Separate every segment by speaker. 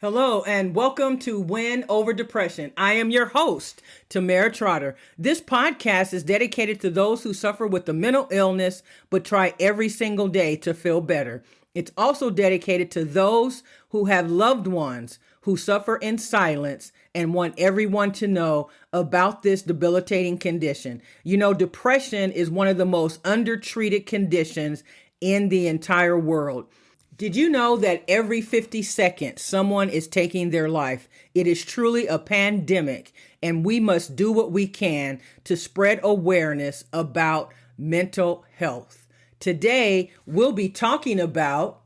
Speaker 1: Hello and welcome to Win Over Depression. I am your host, Tamara Trotter. This podcast is dedicated to those who suffer with a mental illness but try every single day to feel better. It's also dedicated to those who have loved ones who suffer in silence and want everyone to know about this debilitating condition. You know, depression is one of the most undertreated conditions in the entire world. Did you know that every 50 seconds someone is taking their life? It is truly a pandemic, and we must do what we can to spread awareness about mental health. Today, we'll be talking about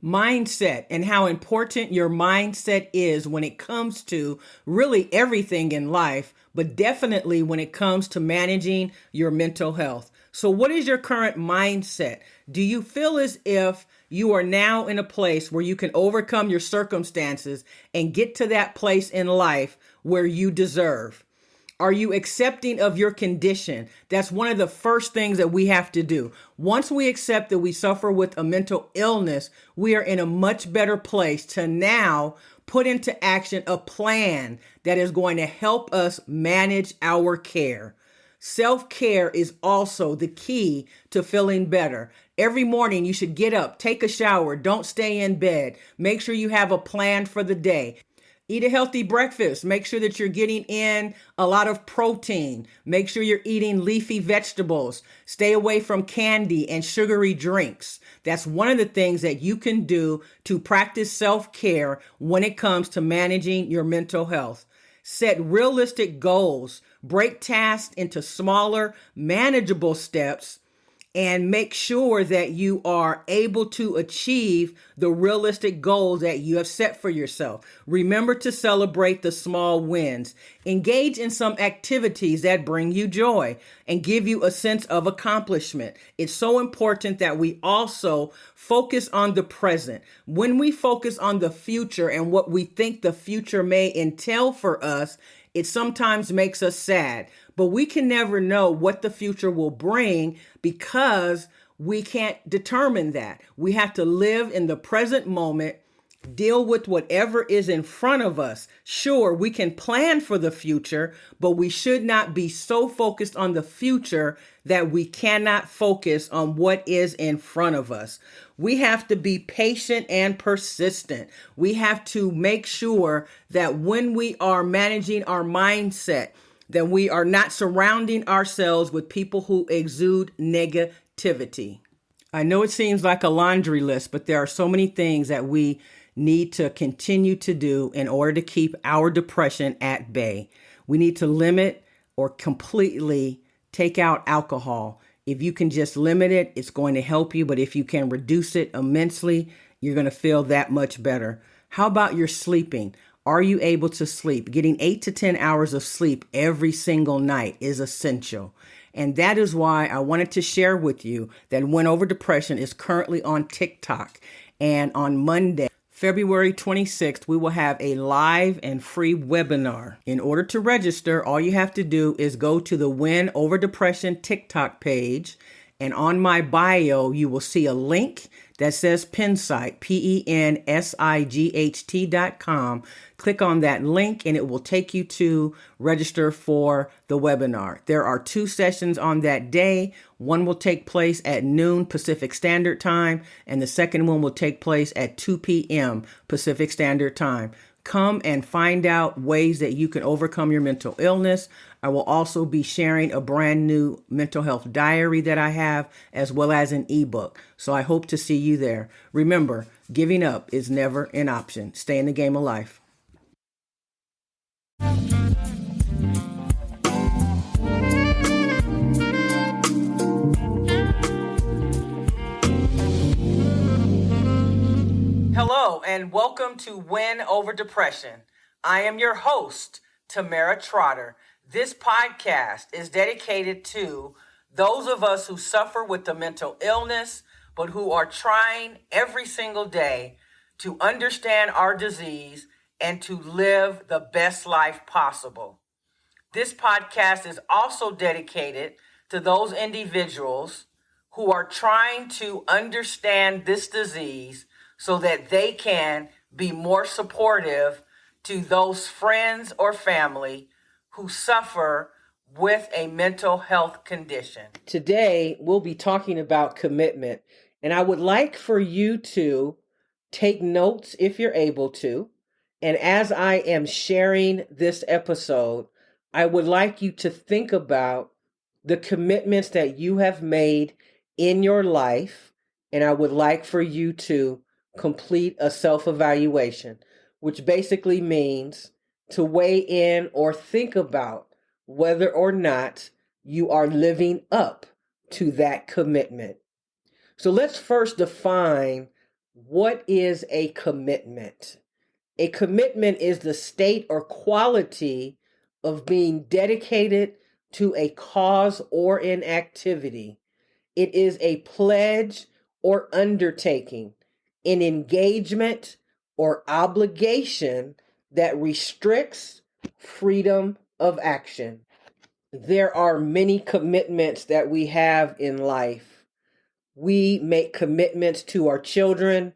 Speaker 1: mindset and how important your mindset is when it comes to really everything in life, but definitely when it comes to managing your mental health. So what is your current mindset? Do you feel as if you are now in a place where you can overcome your circumstances and get to that place in life where you deserve? Are you accepting of your condition? That's one of the first things that we have to do. Once we accept that we suffer with a mental illness, we are in a much better place to now put into action a plan that is going to help us manage our care. Self-care is also the key to feeling better. Every morning you should get up, take a shower, don't stay in bed. Make sure you have a plan for the day. Eat a healthy breakfast. Make sure that you're getting in a lot of protein. Make sure you're eating leafy vegetables. Stay away from candy and sugary drinks. That's one of the things that you can do to practice self-care when it comes to managing your mental health. Set realistic goals. Break tasks into smaller, manageable steps, and make sure that you are able to achieve the realistic goals that you have set for yourself. Remember to celebrate the small wins. Engage in some activities that bring you joy and give you a sense of accomplishment. It's so important that we also focus on the present. When we focus on the future and what we think the future may entail for us, it sometimes makes us sad, but we can never know what the future will bring because we can't determine that. We have to live in the present moment, deal with whatever is in front of us. Sure, we can plan for the future, but we should not be so focused on the future that we cannot focus on what is in front of us. We have to be patient and persistent. We have to make sure that when we are managing our mindset, that we are not surrounding ourselves with people who exude negativity. I know it seems like a laundry list, but there are so many things that we need to continue to do in order to keep our depression at bay. We need to limit or completely take out alcohol. If you can just limit it, it's going to help you. But if you can reduce it immensely, you're going to feel that much better. How about your sleeping? Are you able to sleep? Getting 8 to 10 hours of sleep every single night is essential. And that is why I wanted to share with you that Win Over Depression is currently on TikTok. And on Monday, February 26th, we will have a live and free webinar. In order to register, all you have to do is go to the Win Over Depression TikTok page, and on my bio, you will see a link that says Pensight, PENSIGHT.com. Click on that link and it will take you to register for the webinar. There are 2 sessions on that day. One will take place at noon Pacific Standard Time, and the second one will take place at 2 p.m. Pacific Standard Time. Come and find out ways that you can overcome your mental illness. I will also be sharing a brand new mental health diary that I have, as well as an ebook. So I hope to see you there. Remember, giving up is never an option. Stay in the game of life. Hello, and welcome to Win Over Depression. I am your host, Tamara Trotter. This podcast is dedicated to those of us who suffer with the mental illness, but who are trying every single day to understand our disease and to live the best life possible. This podcast is also dedicated to those individuals who are trying to understand this disease so that they can be more supportive to those friends or family who suffer with a mental health condition. Today, we'll be talking about commitment, and I would like for you to take notes if you're able to. And as I am sharing this episode, I would like you to think about the commitments that you have made in your life, and I would like for you to complete a self-evaluation, which basically means to weigh in or think about whether or not you are living up to that commitment. So let's first define what is a commitment. A commitment is the state or quality of being dedicated to a cause or an activity. It is a pledge or undertaking, an engagement or obligation that restricts freedom of action. There are many commitments that we have in life. We make commitments to our children,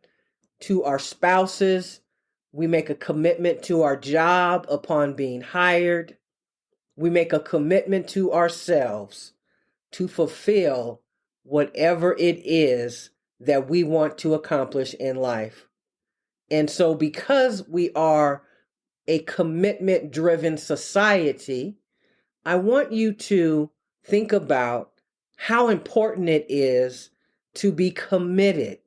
Speaker 1: to our spouses. We make a commitment to our job upon being hired. We make a commitment to ourselves to fulfill whatever it is that we want to accomplish in life. And so, because we are a commitment-driven society, I want you to think about how important it is to be committed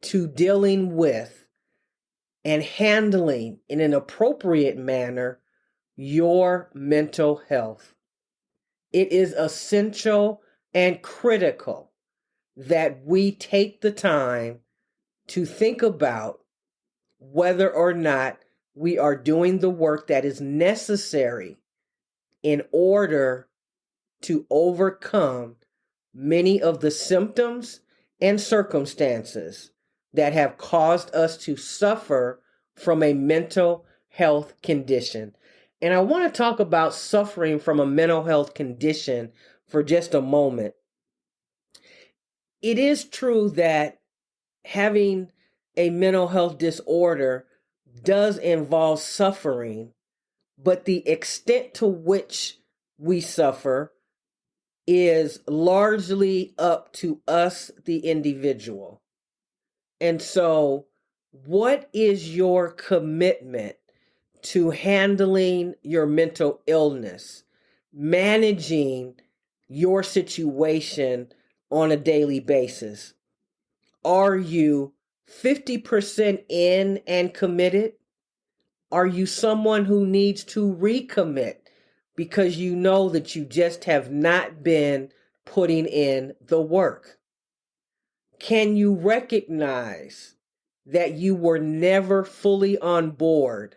Speaker 1: to dealing with and handling in an appropriate manner your mental health. It is essential and critical that we take the time to think about whether or not we are doing the work that is necessary in order to overcome many of the symptoms and circumstances that have caused us to suffer from a mental health condition. And I want to talk about suffering from a mental health condition for just a moment. It is true that having a mental health disorder does involve suffering, but the extent to which we suffer is largely up to us, the individual. And so, what is your commitment to handling your mental illness, managing your situation on a daily basis? Are you 50% in and committed? Are you someone who needs to recommit because you know that you just have not been putting in the work? Can you recognize that you were never fully on board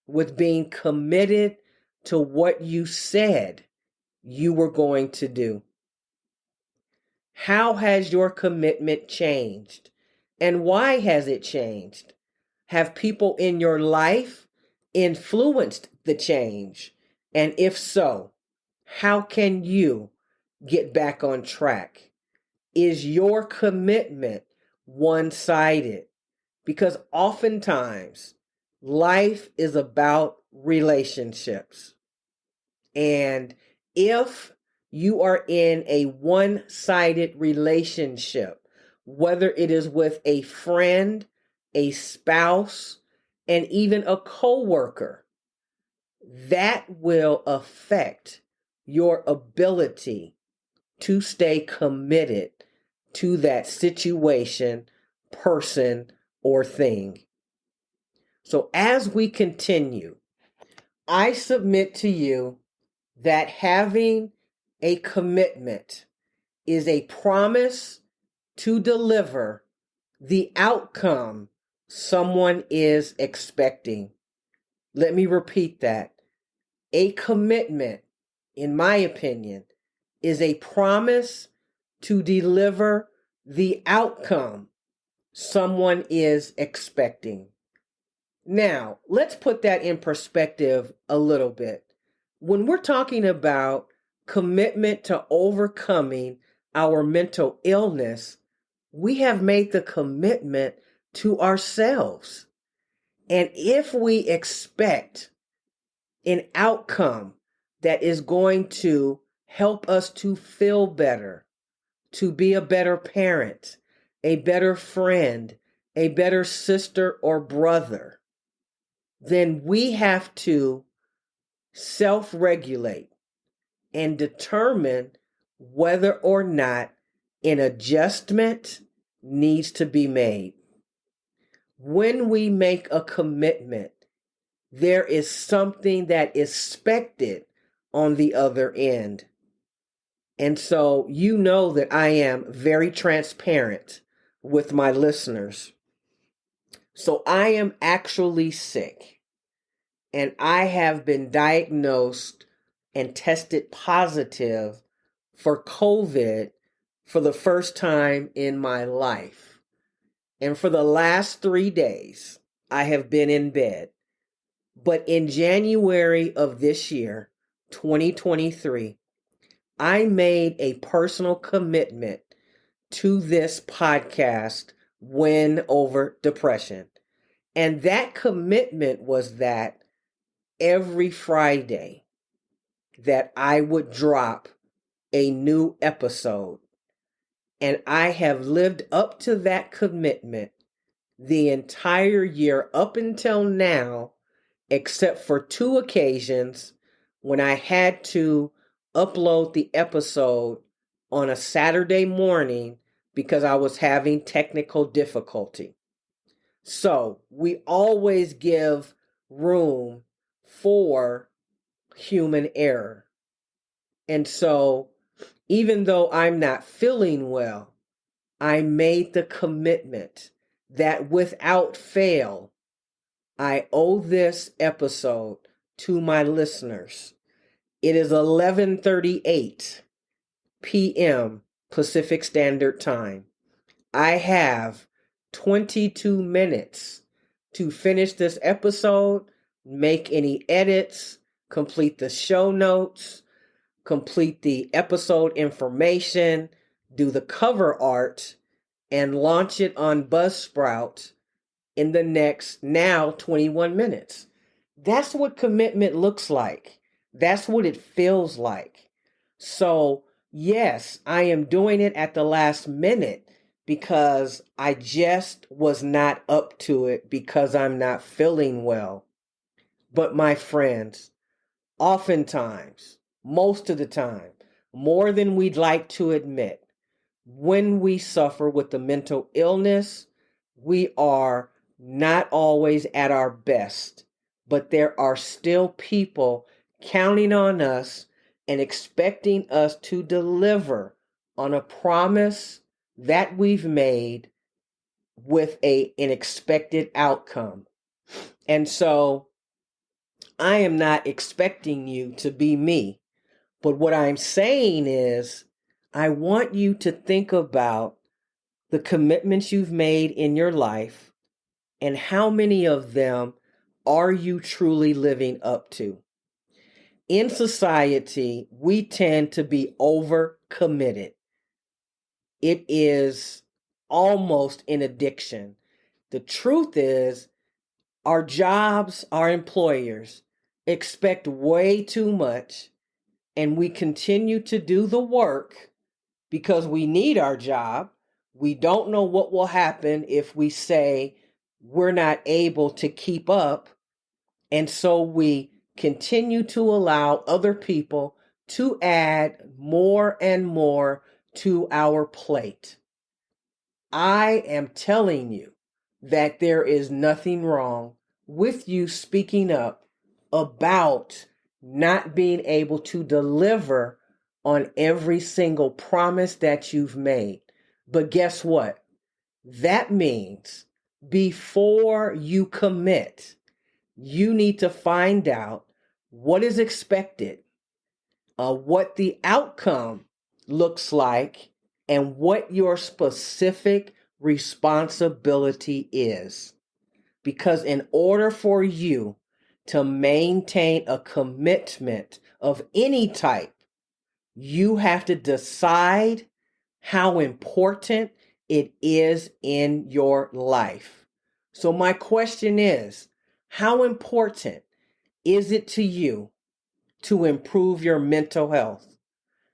Speaker 1: with being committed to what you said you were going to do? How has your commitment changed? And why has it changed? Have people in your life influenced the change? And if so, how can you get back on track? Is your commitment one-sided? Because oftentimes life is about relationships. And if you are in a one-sided relationship, whether it is with a friend, a spouse, and even a coworker, that will affect your ability to stay committed to that situation, person, or thing. So as we continue, I submit to you that having a commitment is a promise to deliver the outcome someone is expecting. Let me repeat that. A commitment, in my opinion, is a promise to deliver the outcome someone is expecting. Now, let's put that in perspective a little bit. When we're talking about commitment to overcoming our mental illness, we have made the commitment to ourselves. And if we expect an outcome that is going to help us to feel better, to be a better parent, a better friend, a better sister or brother, then we have to self-regulate and determine whether or not an adjustment needs to be made. When we make a commitment, there is something that is expected on the other end. And so you know that I am very transparent with my listeners. So I am actually sick, and I have been diagnosed and tested positive for COVID for the first time in my life. And for the last 3 days, I have been in bed. But in January of this year, 2023, I made a personal commitment to this podcast, Win Over Depression. And that commitment was that every Friday that I would drop a new episode. And I have lived up to that commitment the entire year up until now, except for 2 occasions when I had to upload the episode on a Saturday morning because I was having technical difficulty. So we always give room for human error. And so even though I'm not feeling well, I made the commitment that without fail, I owe this episode to my listeners. It is 11:38 p.m. Pacific Standard Time. I have 22 minutes to finish this episode, make any edits, complete the show notes, complete the episode information, do the cover art, and launch it on Buzzsprout in the next now 21 minutes. That's what commitment looks like. That's what it feels like. So, yes, I am doing it at the last minute because I just was not up to it because I'm not feeling well. But my friends, oftentimes, most of the time, more than we'd like to admit, when we suffer with the mental illness, we are not always at our best, but there are still people counting on us and expecting us to deliver on a promise that we've made with an expected outcome. And so I am not expecting you to be me, but what I'm saying is I want you to think about the commitments you've made in your life and how many of them are you truly living up to. In society, we tend to be overcommitted. It is almost an addiction. The truth is, our jobs, our employers expect way too much, and we continue to do the work because we need our job. We don't know what will happen if we say we're not able to keep up. And so we continue to allow other people to add more and more to our plate. I am telling you that there is nothing wrong with you speaking up about not being able to deliver on every single promise that you've made. But guess what? That means before you commit, you need to find out what is expected, what the outcome looks like, and what your specific responsibility is. Because in order for you to maintain a commitment of any type, you have to decide how important it is in your life. So my question is, How important is it to you to improve your mental health?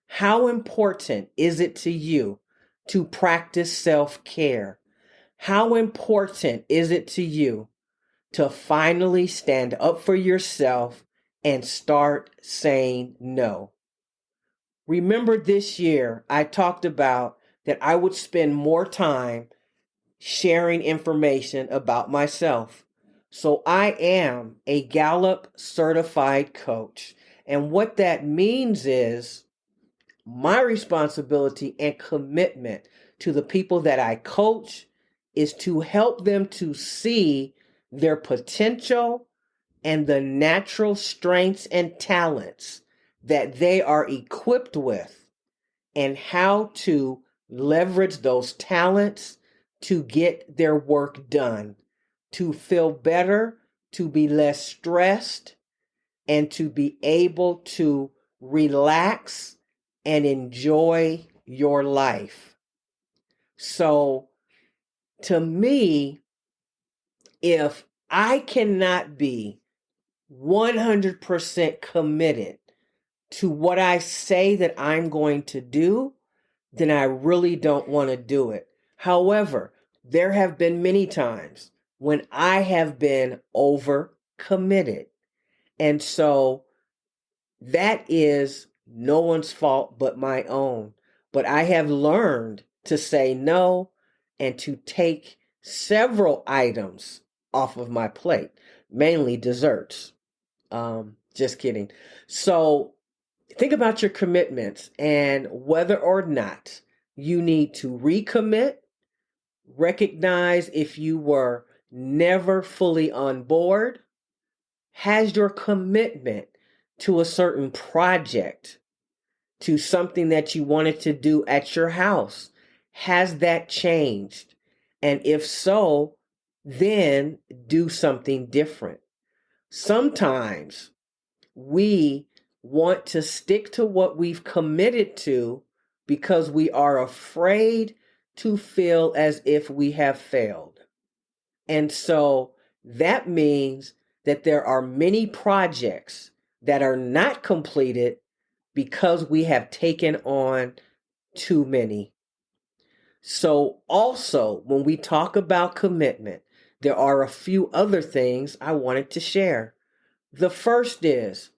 Speaker 1: How important is it to you to practice self-care? How important is it to you to finally stand up for yourself and start saying no? Remember this year, I talked about that I would spend more time sharing information about myself. So I am a Gallup certified coach. And what that means is my responsibility and commitment to the people that I coach is to help them to see their potential and the natural strengths and talents that they are equipped with, and how to leverage those talents to get their work done, to feel better, to be less stressed, and to be able to relax and enjoy your life. So, to me, if I cannot be 100% committed to what I say that I'm going to do, then I really don't want to do it. However, there have been many times when I have been over committed. And so that is no one's fault but my own. But I have learned to say no and to take several items off of my plate, mainly desserts. Just kidding. So think about your commitments and whether or not you need to recommit, recognize if you were never fully on board. Has your commitment to a certain project, to something that you wanted to do at your house, has that changed? And if so, then do something different. Sometimes we want to stick to what we've committed to because we are afraid to feel as if we have failed. And so that means that there are many projects that are not completed because we have taken on too many. So also, when we talk about commitment, there are a few other things I wanted to share. The first is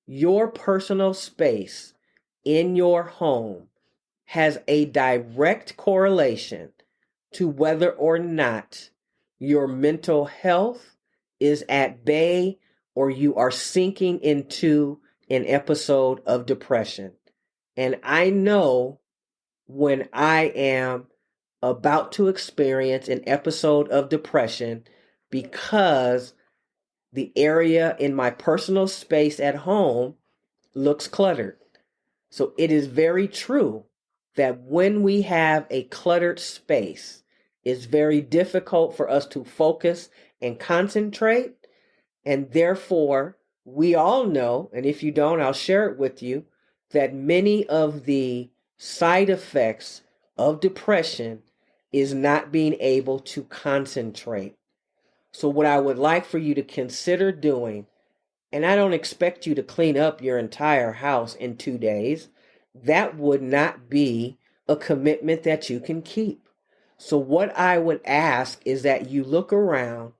Speaker 1: your personal space in your home has a direct correlation to whether or not your mental health is at bay or you are sinking into an episode of depression. And I know when I am about to experience an episode of depression because the area in my personal space at home looks cluttered. So it is very true that when we have a cluttered space, it's very difficult for us to focus and concentrate. And therefore, we all know, and if you don't, I'll share it with you, that many of the side effects of depression is not being able to concentrate. So what I would like for you to consider doing, and I don't expect you to clean up your entire house in 2 days. That would not be a commitment that you can keep. So what I would ask is that you look around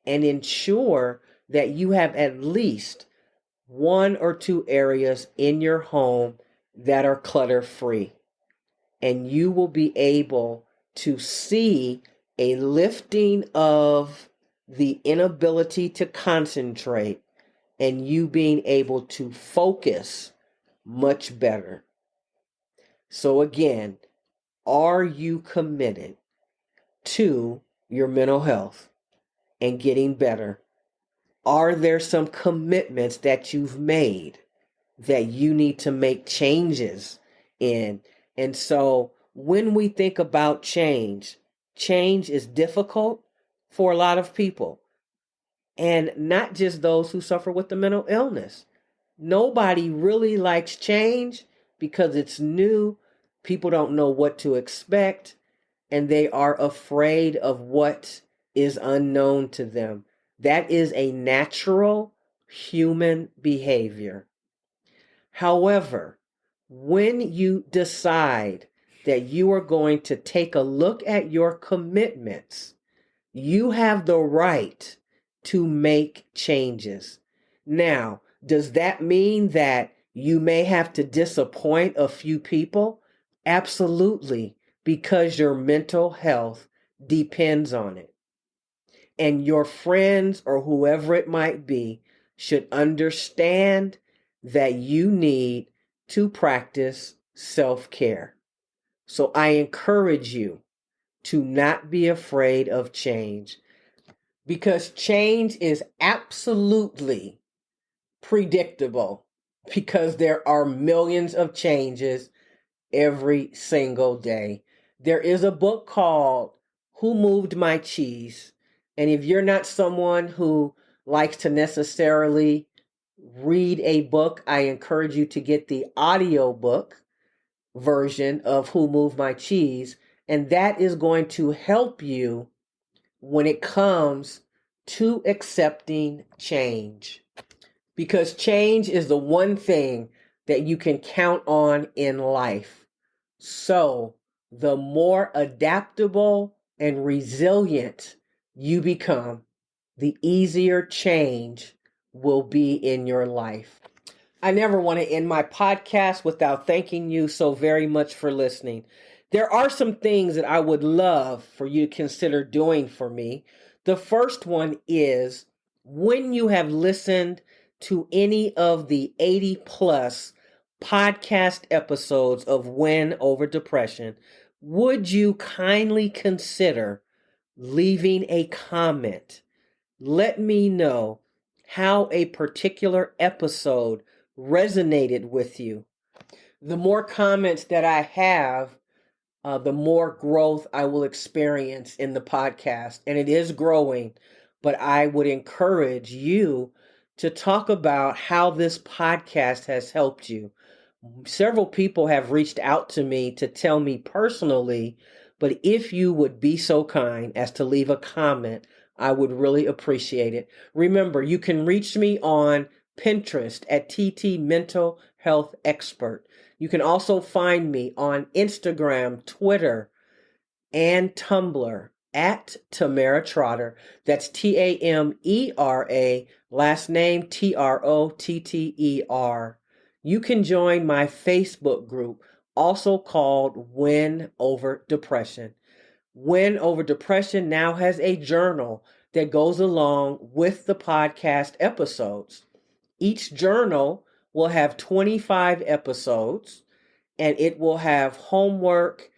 Speaker 1: and ensure that you have at least 1 or 2 areas in your home that are clutter free. And you will be able to see a lifting of the inability to concentrate and you being able to focus much better. So again, are you committed to your mental health and getting better? Are there some commitments that you've made that you need to make changes in? And so when we think about change, change is difficult for a lot of people. And not just those who suffer with the mental illness. Nobody really likes change because it's new. People don't know what to expect, and they are afraid of what is unknown to them.
Speaker 2: That is a natural human behavior. However, when you decide that you are going to take a look at your commitments, you have the right to make changes. Now, does that mean that you may have to disappoint a few people? Absolutely, because your mental health depends on it. And your friends or whoever it might be should understand that you need to practice self-care. So I encourage you to not be afraid of change, because change is absolutely predictable, because there are millions of changes every single day. There is a book called Who Moved My Cheese? And if you're not someone who likes to necessarily read a book, I encourage you to get the audiobook version of Who Moved My Cheese. And that is going to help you when it comes to accepting change. Because change is the one thing that you can count on in life. So, the more adaptable and resilient you become, the easier change will be in your life. I never want to end my podcast without thanking you so very much for listening. There are some things that I would love for you to consider doing for me. The first one is, when you have listened to any of the 80 plus podcast episodes of Win Over Depression, would you kindly consider leaving a comment? Let me know how a particular episode resonated with you. The more comments that I have, the more growth I will experience in the podcast. And it is growing, but I would encourage you to talk about how this podcast has helped you. Several people have reached out to me to tell me personally, but if you would be so kind as to leave a comment, I would really appreciate it. Remember, you can reach me on Pinterest at TT Mental Health Expert. You can also find me on Instagram, Twitter, and Tumblr at Tamara Trotter. That's Tamera, last name Trotter. You can join my Facebook group, also called Win Over Depression. Win Over Depression now has a journal that goes along with the podcast episodes. Each journal will have 25 episodes, and it will have homework,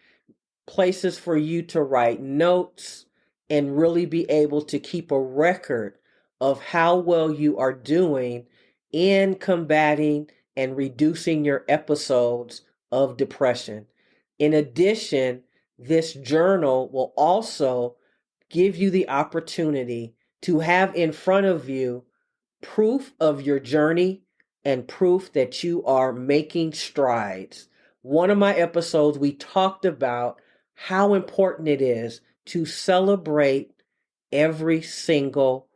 Speaker 2: places for you to write notes, and really be able to keep a record of how well you are doing in combating and reducing your episodes of depression. In addition, this journal will also give you the opportunity to have in front of you proof of your journey and proof that you are making strides. One of my episodes, we talked about how important it is to celebrate every single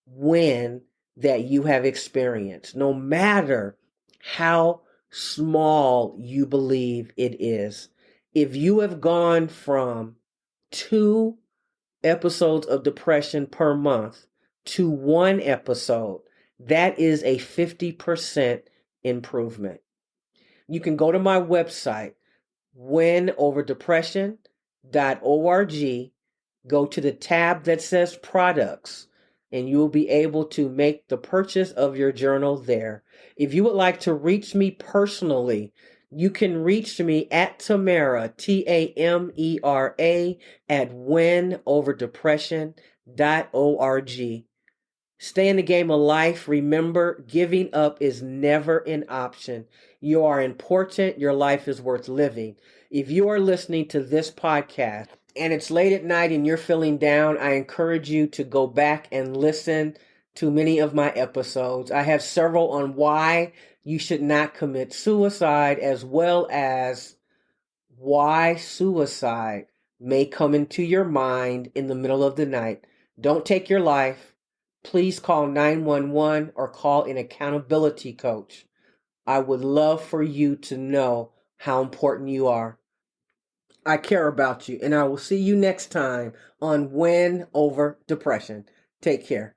Speaker 2: win that you have experienced, no matter how small you believe it is. If you have gone from 2 episodes of depression per month to 1 episode, that is a 50% improvement. You can go to my website, winoverdepression.org, go to the tab that says products, and you will be able to make the purchase of your journal there. If you would like to reach me personally, you can reach me at Tamera, Tamera, at winoverdepression.org. Stay in the game of life. Remember, giving up is never an option. You are important. Your life is worth living. If you are listening to this podcast and it's late at night and you're feeling down, I encourage you to go back and listen to many of my episodes. I have several on why you should not commit suicide, as well as why suicide may come into your mind in the middle of the night. Don't take your life. please call 911 or call an accountability coach. I would love for you to know how important you are. I care about you, and I will see you next time on Win Over Depression. Take care.